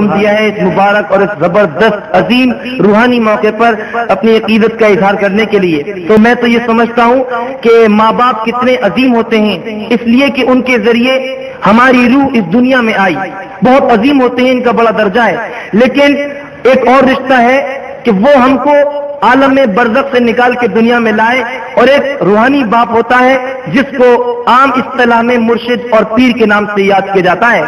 دیا ہے اس مبارک اور اس زبردست عظیم روحانی موقع پر اپنی عقیدت کا اظہار کرنے کے لیے. تو میں تو یہ سمجھتا ہوں کہ ماں باپ کتنے عظیم ہوتے ہیں، اس لیے کہ ان کے ذریعے ہماری روح اس دنیا میں آئی. بہت عظیم ہوتے ہیں، ان کا بڑا درجہ ہے. لیکن ایک اور رشتہ ہے کہ وہ ہم کو عالم برزخ سے نکال کے دنیا میں لائے، اور ایک روحانی باپ ہوتا ہے جس کو عام اصطلاح میں مرشد اور پیر کے نام سے یاد کیا جاتا ہے.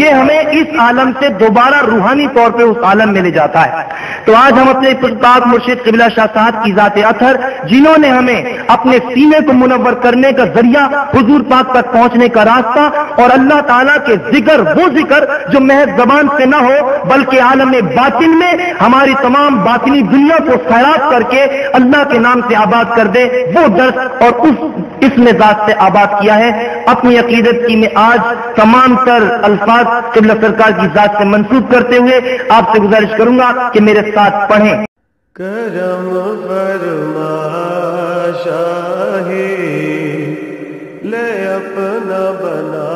یہ ہمیں اس عالم سے دوبارہ روحانی طور پہ اس عالم میں لے جاتا ہے. تو آج ہم اپنے پاک مرشد قبلہ شاہ صاحب کی ذات اطہر، جنہوں نے ہمیں اپنے سینے کو منور کرنے کا ذریعہ حضور پاک تک پہنچنے کا راستہ اور اللہ تعالیٰ کے ذکر، وہ ذکر جو محض زبان سے نہ ہو بلکہ عالم باطن میں ہماری تمام باطنی دنیا کو سیراب کر کے اللہ کے نام سے آباد کر دے، وہ درس اور اس مزاج سے آباد کیا ہے. اپنی عقیدت کی میں آج تمام تر الفاظ قبلہ سرکار کی ذات سے منسوب کرتے ہوئے آپ سے گزارش کروں گا کہ میرے ساتھ پڑھیں. کرم فرما شاہی لے اپنا بنا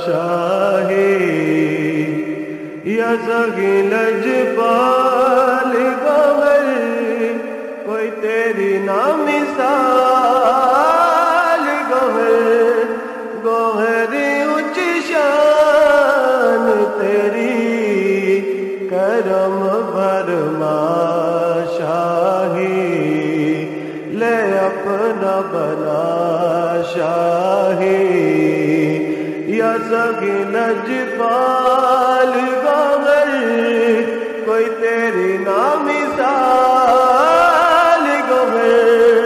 شاہی یا سگی لجپال گوہر کوئی تیری نام مثال گوہر گوہر اونچ شان تیری کرم فرما شاہی لے اپنا بنا شاہی یا سگی لجپال گوہر کوئی تیری نام مثال گوہر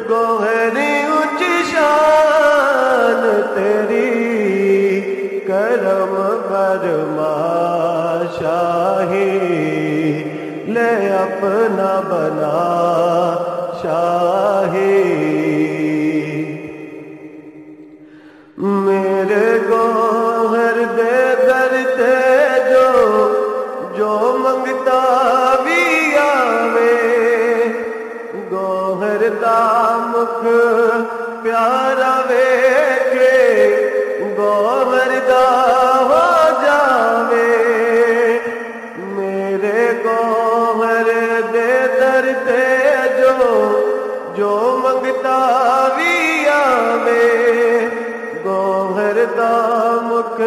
گوہر اونچ شان تیری کرم فرما شاہی لے اپنا بنا شاہی. میرے گوہر دے در تے جو منگتا بھی آوے گوہر دا مکھ پیارا ویکھے گوہر دا ہو جاوے. میرے گوہر دے در تے جو منگتا بھی آوے گوہر دا مکھ